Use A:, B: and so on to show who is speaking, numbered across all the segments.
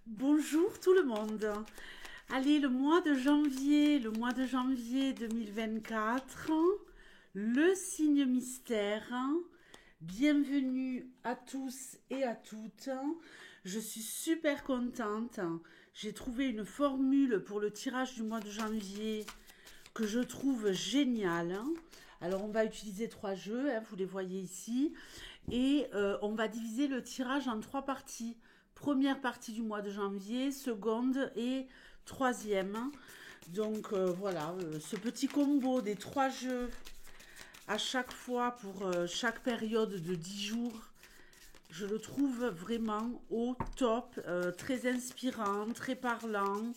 A: Bonjour tout le monde. Allez, le mois de janvier 2024, le signe mystère. Bienvenue à tous et à toutes. Je suis super contente. J'ai trouvé une formule pour le tirage du mois de janvier que je trouve géniale. Alors, on va utiliser trois jeux, hein, vous les voyez ici. Et on va diviser le tirage en trois parties. Première partie du mois de janvier, seconde et troisième. Donc voilà, ce petit combo des trois jeux à chaque fois pour chaque période de 10 jours, je le trouve vraiment au top, très inspirant, très parlant,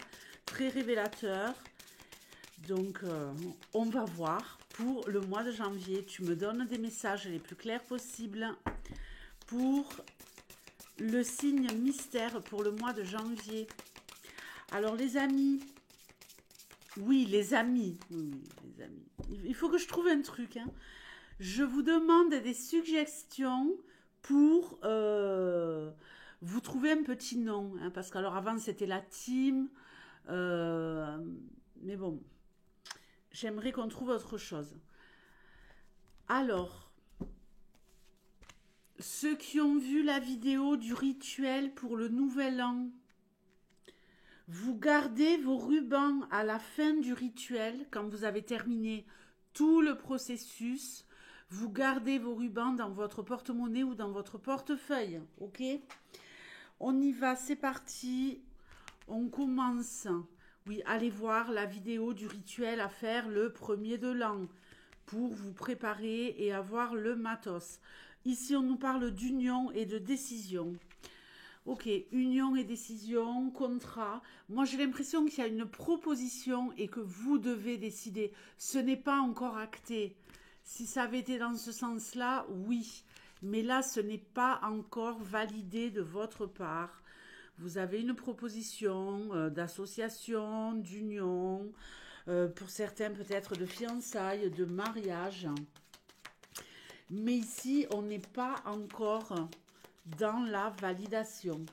A: très révélateur. Donc on va voir pour le mois de janvier. Tu me donnes des messages les plus clairs possibles pour le signe mystère pour le mois de janvier. Alors les amis, oui les amis, oui, les amis, il faut que je trouve un truc. Hein. Je vous demande des suggestions pour vous trouver un petit nom. Hein, parce qu'alors avant c'était la team. Mais bon, j'aimerais qu'on trouve autre chose. Alors, ceux qui ont vu la vidéo du rituel pour le nouvel an, vous gardez vos rubans à la fin du rituel, quand vous avez terminé tout le processus. Vous gardez vos rubans dans votre porte-monnaie ou dans votre portefeuille, ok? On y va, c'est parti. On commence. Oui, allez voir la vidéo du rituel à faire le premier de l'an pour vous préparer et avoir le matos. Ici, on nous parle d'union et de décision. Ok, union et décision, contrat. Moi, j'ai l'impression qu'il y a une proposition et que vous devez décider. Ce n'est pas encore acté. Si ça avait été dans ce sens-là, oui. Mais là, ce n'est pas encore validé de votre part. Vous avez une proposition d'association, d'union, pour certains peut-être de fiançailles, de mariage. Mais ici, on n'est pas encore dans la validation.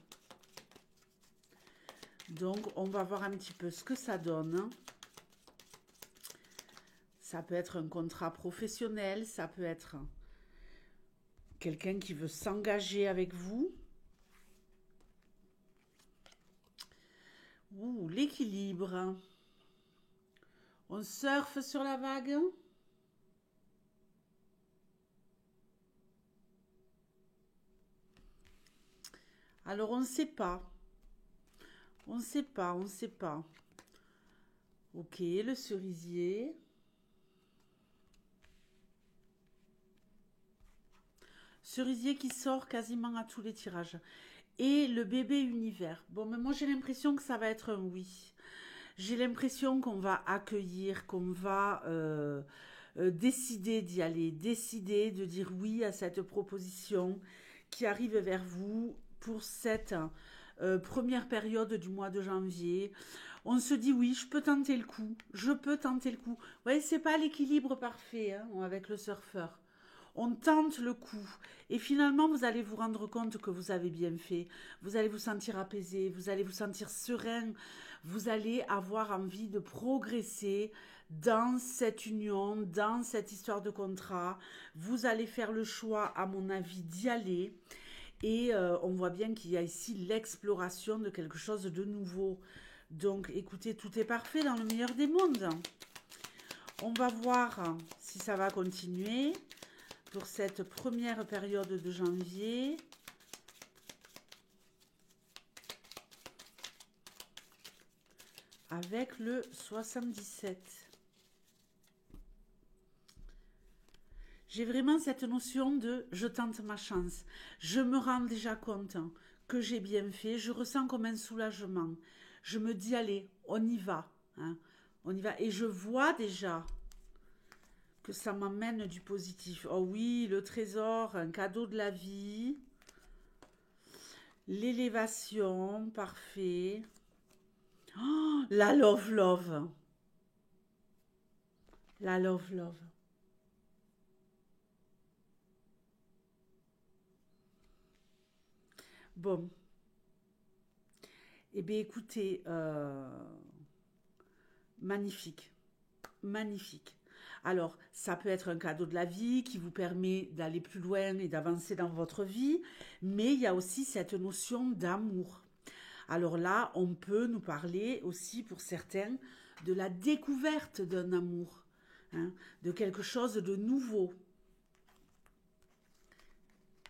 A: Donc, on va voir un petit peu ce que ça donne. Ça peut être un contrat professionnel, ça peut être quelqu'un qui veut s'engager avec vous. Ouh, l'équilibre. On surfe sur la vague. Alors, on ne sait pas. On ne sait pas, on ne sait pas. Ok, le cerisier. Cerisier qui sort quasiment à tous les tirages. Et le bébé univers. Bon, mais moi j'ai l'impression que ça va être un oui. J'ai l'impression qu'on va accueillir, qu'on va décider d'y aller, décider de dire oui à cette proposition qui arrive vers vous pour cette première période du mois de janvier. On se dit oui, je peux tenter le coup, je peux tenter le coup. Vous voyez, c'est pas l'équilibre parfait hein, avec le surfeur. On tente le coup et finalement vous allez vous rendre compte que vous avez bien fait, vous allez vous sentir apaisé, vous allez vous sentir serein, vous allez avoir envie de progresser dans cette union, dans cette histoire de contrat, vous allez faire le choix à mon avis d'y aller et on voit bien qu'il y a ici l'exploration de quelque chose de nouveau. Donc écoutez, tout est parfait dans le meilleur des mondes. On va voir si ça va continuer pour cette première période de janvier. Avec le 77. J'ai vraiment cette notion de je tente ma chance. Je me rends déjà compte que j'ai bien fait. Je ressens comme un soulagement. Je me dis allez, on y va. Hein, on y va. Et je vois déjà que ça m'amène du positif. Oh oui, le trésor, un cadeau de la vie. L'élévation, parfait. Oh, la love love. La love love. Bon. Eh bien, écoutez, magnifique, magnifique. Alors, ça peut être un cadeau de la vie qui vous permet d'aller plus loin et d'avancer dans votre vie, mais il y a aussi cette notion d'amour. Alors là, on peut nous parler aussi pour certains de la découverte d'un amour, hein, de quelque chose de nouveau.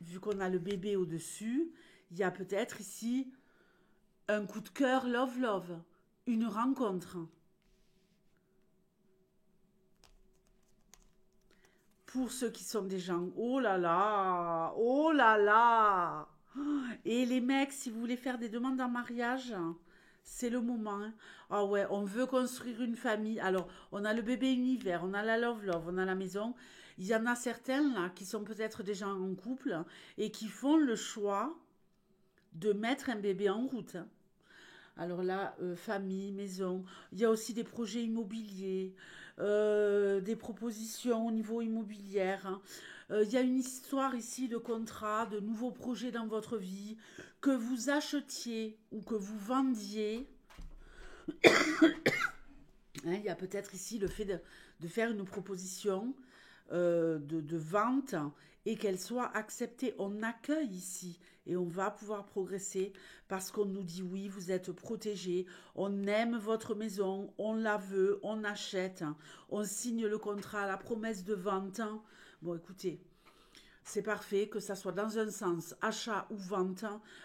A: Vu qu'on a le bébé au-dessus, il y a peut-être ici un coup de cœur love love, une rencontre. Pour ceux qui sont des gens, oh là là, oh là là. Et les mecs, si vous voulez faire des demandes en mariage, c'est le moment, hein. Ah ouais, on veut construire une famille. Alors, on a le bébé univers, on a la love love, on a la maison. Il y en a certains là qui sont peut-être des gens en couple et qui font le choix de mettre un bébé en route. Alors là, famille, maison, il y a aussi des projets immobiliers, des propositions au niveau immobilier, hein. Il y a une histoire ici de contrat, de nouveaux projets dans votre vie, que vous achetiez ou que vous vendiez. Hein, il y a peut-être ici le fait de faire une proposition de vente et qu'elle soit acceptée. On accueille ici et on va pouvoir progresser parce qu'on nous dit oui, vous êtes protégés, on aime votre maison, on la veut, on achète, on signe le contrat, la promesse de vente. Bon, écoutez, c'est parfait, que ça soit dans un sens achat ou vente.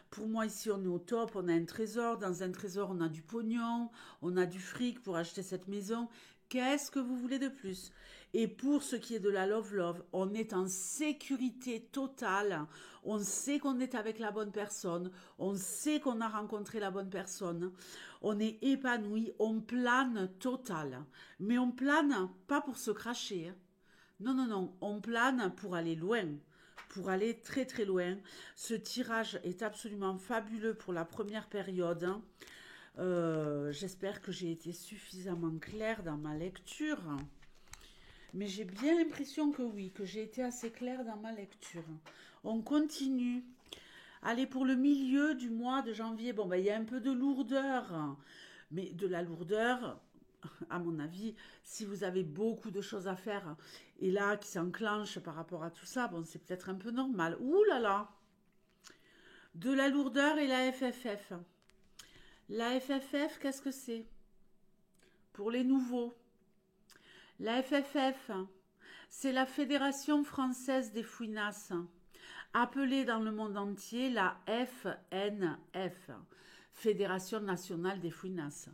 A: Pour moi, ici, on est au top. On a un trésor. Dans un trésor, on a du pognon. On a du fric pour acheter cette maison. Qu'est-ce que vous voulez de plus? Et pour ce qui est de la love love, on est en sécurité totale. On sait qu'on est avec la bonne personne. On sait qu'on a rencontré la bonne personne. On est épanoui. On plane total. Mais on plane pas pour se cracher, hein. Non, non, non. On plane pour aller loin, pour aller très très loin. Ce tirage est absolument fabuleux pour la première période, hein. J'espère que j'ai été suffisamment claire dans ma lecture. Mais j'ai bien l'impression que oui, que j'ai été assez claire dans ma lecture. On continue. Allez, pour le milieu du mois de janvier, bon, ben, il y a un peu de lourdeur. Mais de la lourdeur, à mon avis, si vous avez beaucoup de choses à faire et là qui s'enclenche par rapport à tout ça, bon, c'est peut-être un peu normal. Ouh là là, de la lourdeur et la FFF. La FFF, qu'est-ce que c'est? Pour les nouveaux. La FFF, c'est la Fédération française des fouinasses, appelée dans le monde entier la FNF, Fédération nationale des fouinasses.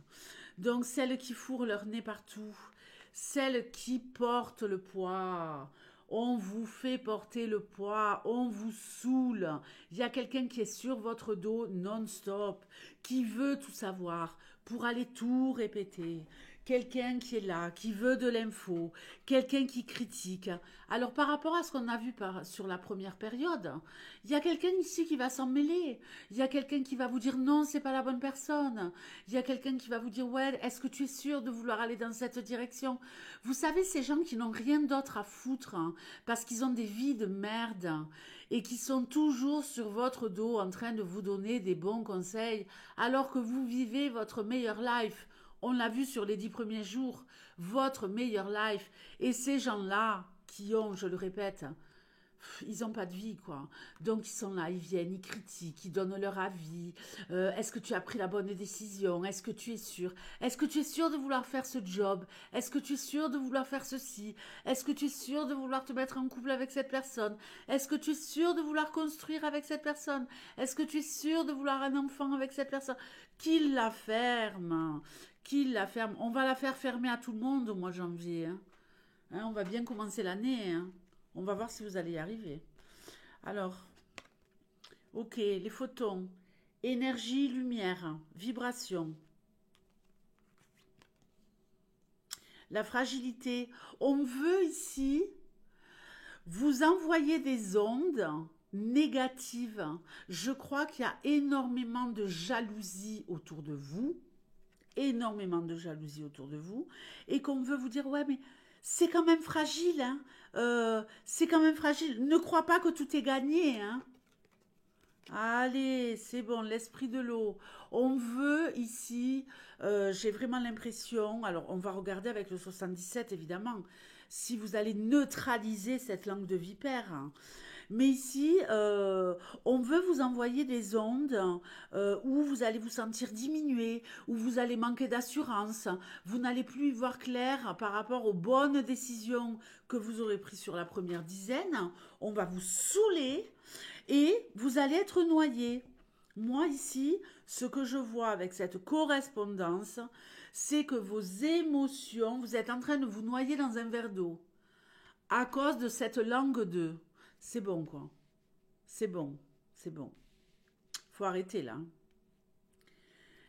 A: Donc celles qui fourrent leur nez partout, celles qui portent le poids. On vous fait porter le poids, on vous saoule. Il y a quelqu'un qui est sur votre dos non-stop, qui veut tout savoir pour aller tout répéter. Quelqu'un qui est là, qui veut de l'info, quelqu'un qui critique. Alors par rapport à ce qu'on a vu sur la première période, il y a quelqu'un ici qui va s'en mêler. Il y a quelqu'un qui va vous dire non, c'est pas la bonne personne. Il y a quelqu'un qui va vous dire ouais, est-ce que tu es sûr de vouloir aller dans cette direction? Vous savez, ces gens qui n'ont rien d'autre à foutre, hein, parce qu'ils ont des vies de merde et qui sont toujours sur votre dos en train de vous donner des bons conseils alors que vous vivez votre meilleur life. On l'a vu sur les 10 premiers jours, votre meilleur life. Et ces gens-là qui ont, je le répète, ils n'ont pas de vie, quoi. Donc, ils sont là, ils viennent, ils critiquent, ils donnent leur avis. Est-ce que tu as pris la bonne décision? Est-ce que tu es sûr? Est-ce que tu es sûr de vouloir faire ce job? Est-ce que tu es sûr de vouloir faire ceci? Est-ce que tu es sûr de vouloir te mettre en couple avec cette personne? Est-ce que tu es sûr de vouloir construire avec cette personne? Est-ce que tu es sûr de vouloir un enfant avec cette personne? Qu'il la ferme, qu'il la ferme. On va la faire fermer à tout le monde au mois de janvier, hein. Hein, on va bien commencer l'année, hein. On va voir si vous allez y arriver. Alors, ok, les photons. Énergie, lumière, vibration. La fragilité. On veut ici vous envoyer des ondes négatives. Je crois qu'il y a énormément de jalousie autour de vous. Énormément de jalousie autour de vous. Et qu'on veut vous dire, ouais, mais c'est quand même fragile, hein. C'est quand même fragile. Ne crois pas que tout est gagné, hein. Allez, c'est bon, l'esprit de l'eau. On veut ici, j'ai vraiment l'impression, alors on va regarder avec le 77 évidemment, si vous allez neutraliser cette langue de vipère, hein. Mais ici, on veut vous envoyer des ondes où vous allez vous sentir diminué, où vous allez manquer d'assurance, vous n'allez plus y voir clair par rapport aux bonnes décisions que vous aurez prises sur la première dizaine. On va vous saouler et vous allez être noyé. Moi ici, ce que je vois avec cette correspondance, c'est que vos émotions, vous êtes en train de vous noyer dans un verre d'eau à cause de cette langue 2. C'est bon, quoi. C'est bon. C'est bon. Faut arrêter, là.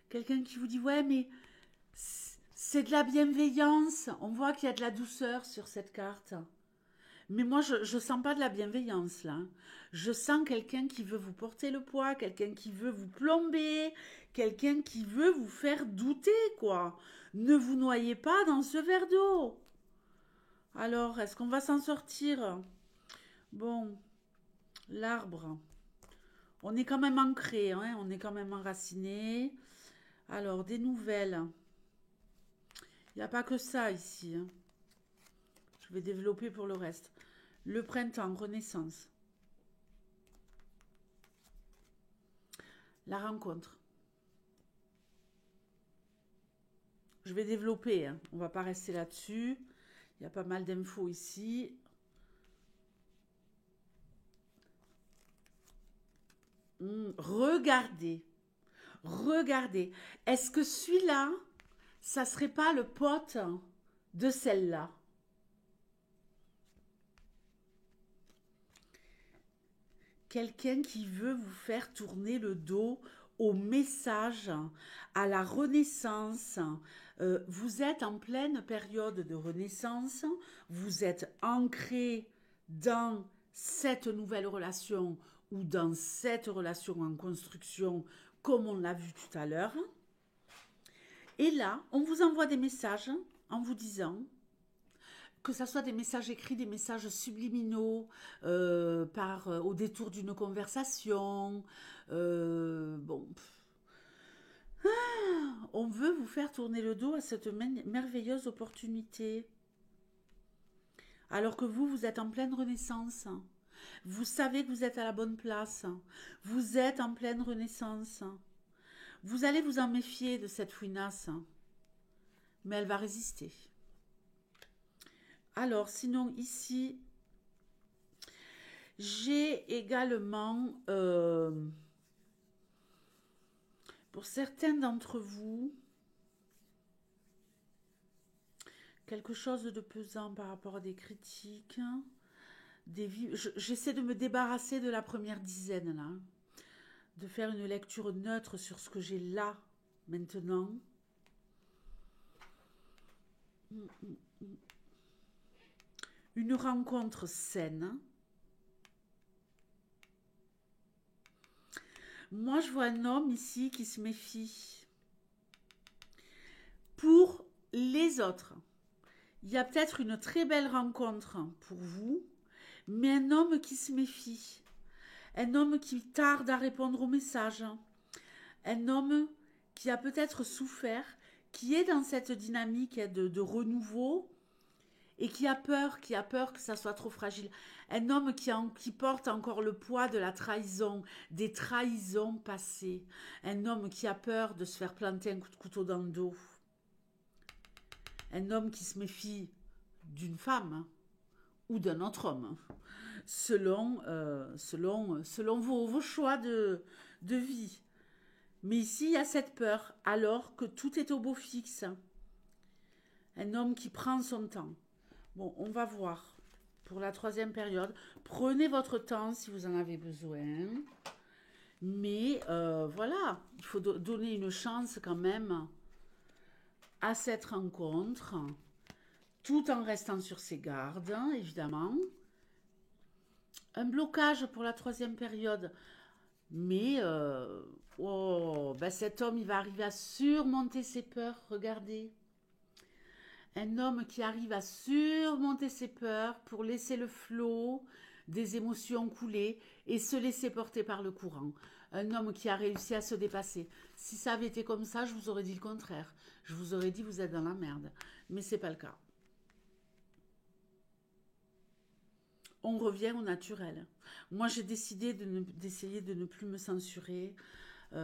A: Quelqu'un qui vous dit, ouais, mais c'est de la bienveillance. On voit qu'il y a de la douceur sur cette carte. Mais moi, je ne sens pas de la bienveillance, là. Je sens quelqu'un qui veut vous porter le poids, quelqu'un qui veut vous plomber, quelqu'un qui veut vous faire douter, quoi. Ne vous noyez pas dans ce verre d'eau. Alors, est-ce qu'on va s'en sortir? Bon, l'arbre. On est quand même ancré, hein, on est quand même enraciné. Alors, des nouvelles. Il n'y a pas que ça ici, hein. Je vais développer pour le reste. Le printemps, renaissance. La rencontre. Je vais développer, hein. On ne va pas rester là-dessus. Il y a pas mal d'infos ici. Regardez. Regardez. Est-ce que celui-là, ça serait pas le pote de celle-là? Quelqu'un qui veut vous faire tourner le dos au message, à la renaissance. Vous êtes en pleine période de renaissance, vous êtes ancré dans cette nouvelle relation ou dans cette relation en construction, comme on l'a vu tout à l'heure. Et là, on vous envoie des messages en vous disant que ça soit des messages écrits, des messages subliminaux, au détour d'une conversation. Bon, on veut vous faire tourner le dos à cette merveilleuse opportunité. Alors que vous êtes en pleine renaissance. Vous savez que vous êtes à la bonne place. Vous êtes en pleine renaissance. Vous allez vous en méfier de cette fouinasse. Mais elle va résister. Alors, sinon, ici, j'ai également, pour certains d'entre vous, quelque chose de pesant par rapport à des critiques. J'essaie de me débarrasser de la première dizaine, là. De faire une lecture neutre sur ce que j'ai là, maintenant. Une rencontre saine. Moi, je vois un homme ici qui se méfie. Pour les autres, il y a peut-être une très belle rencontre pour vous, mais un homme qui se méfie. Un homme qui tarde à répondre aux messages. Un homme qui a peut-être souffert, qui est dans cette dynamique de renouveau, et qui a peur que ça soit trop fragile. Un homme qui porte encore le poids de la trahison, des trahisons passées. Un homme qui a peur de se faire planter un coup de couteau dans le dos. Un homme qui se méfie d'une femme ou d'un autre homme, selon vos choix de vie. Mais ici, il y a cette peur, alors que tout est au beau fixe. Un homme qui prend son temps. Bon, on va voir pour la troisième période. Prenez votre temps si vous en avez besoin. Mais voilà, il faut donner une chance quand même à cette rencontre, tout en restant sur ses gardes, évidemment. Un blocage pour la troisième période. Mais cet homme, il va arriver à surmonter ses peurs. Regardez. Un homme qui arrive à surmonter ses peurs pour laisser le flot, des émotions couler et se laisser porter par le courant. Un homme qui a réussi à se dépasser. Si ça avait été comme ça, je vous aurais dit le contraire. Je vous aurais dit vous êtes dans la merde. Mais c'est pas le cas. On revient au naturel. Moi, j'ai décidé d'essayer de ne plus me censurer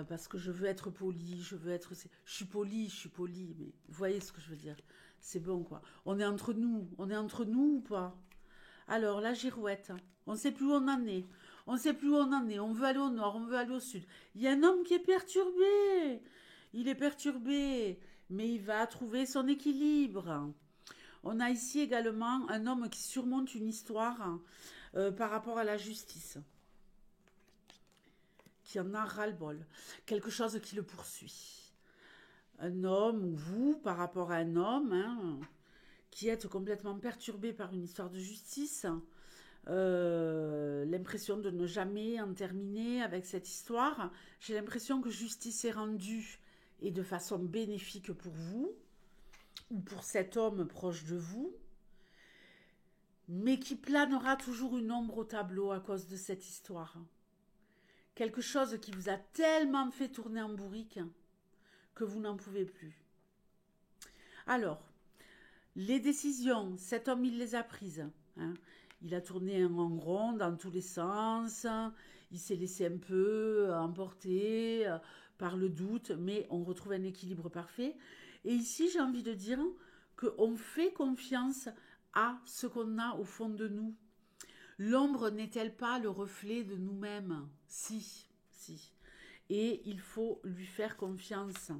A: parce que je veux être polie, je veux être... Je suis polie, mais vous voyez ce que je veux dire. C'est bon, quoi. On est entre nous ou pas? Alors, la girouette, on ne sait plus où on en est. On ne sait plus où on en est. On veut aller au nord, on veut aller au sud. Il y a un homme qui est perturbé. Il est perturbé, mais il va trouver son équilibre. On a ici également un homme qui surmonte une histoire par rapport à la justice, qui en a ras-le-bol, quelque chose qui le poursuit. Un homme, ou vous, par rapport à un homme, hein, qui êtes complètement perturbé par une histoire de justice, l'impression de ne jamais en terminer avec cette histoire. J'ai l'impression que justice est rendue et de façon bénéfique pour vous, ou pour cet homme proche de vous, mais qui planera toujours une ombre au tableau à cause de cette histoire. Quelque chose qui vous a tellement fait tourner en bourrique que vous n'en pouvez plus. Alors, les décisions, cet homme, il les a prises. Hein. Il a tourné en rond dans tous les sens, il s'est laissé un peu emporter par le doute, mais on retrouve un équilibre parfait. Et ici, j'ai envie de dire qu'on fait confiance à ce qu'on a au fond de nous. L'ombre n'est-elle pas le reflet de nous-mêmes? Si, si. Et il faut lui faire confiance.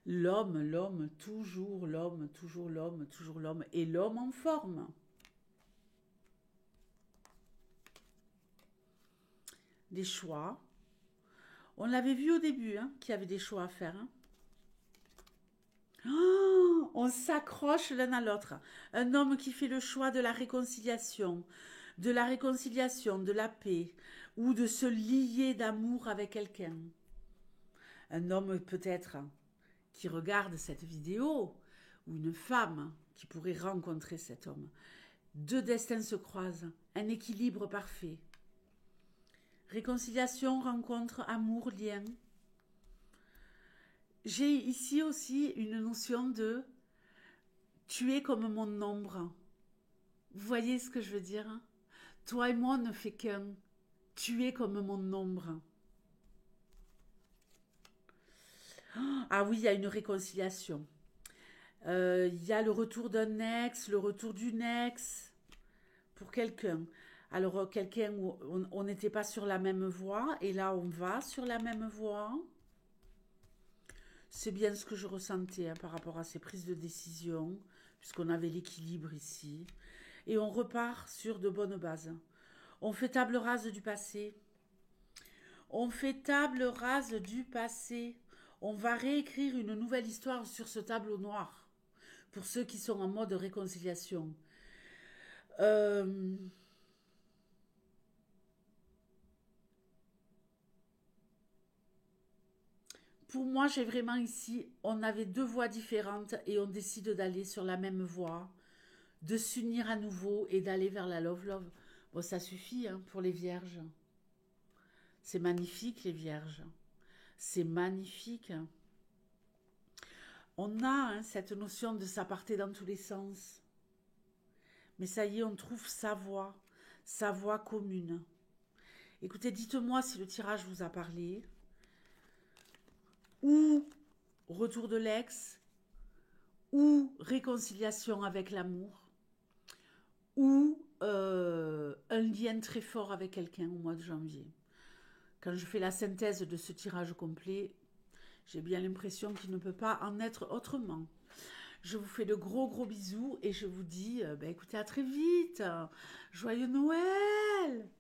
A: L'homme, toujours l'homme, toujours l'homme, toujours l'homme. Et l'homme en forme. Des choix. On l'avait vu au début, hein, qu'il y avait des choix à faire. Hein. Oh, on s'accroche l'un à l'autre. Un homme qui fait le choix de la réconciliation, de la paix, ou de se lier d'amour avec quelqu'un. Un homme peut-être qui regarde cette vidéo, ou une femme qui pourrait rencontrer cet homme. Deux destins se croisent, un équilibre parfait. Réconciliation, rencontre, amour, lien. J'ai ici aussi une notion de tu es comme mon ombre. Vous voyez ce que je veux dire? Toi et moi, on ne fait qu'un. Tu es comme mon ombre. Ah oui, il y a une réconciliation. Il y a le retour d'un ex, le retour d'une ex pour quelqu'un. Alors, quelqu'un où on n'était pas sur la même voie, et là, on va sur la même voie. C'est bien ce que je ressentais hein, par rapport à ces prises de décision, puisqu'on avait l'équilibre ici. Et on repart sur de bonnes bases. On fait table rase du passé. On fait table rase du passé. On va réécrire une nouvelle histoire sur ce tableau noir. Pour ceux qui sont en mode réconciliation. Pour moi, j'ai vraiment ici, on avait deux voies différentes et on décide d'aller sur la même voie, de s'unir à nouveau et d'aller vers la love. Bon, ça suffit hein, pour les vierges. C'est magnifique, les vierges. C'est magnifique. On a hein, cette notion de ça partait dans tous les sens. Mais ça y est, on trouve sa voie commune. Écoutez, dites-moi si le tirage vous a parlé. Ou retour de l'ex, ou réconciliation avec l'amour, ou un lien très fort avec quelqu'un au mois de janvier. Quand je fais la synthèse de ce tirage complet, j'ai bien l'impression qu'il ne peut pas en être autrement. Je vous fais de gros bisous et je vous dis, écoutez, à très vite. Joyeux Noël!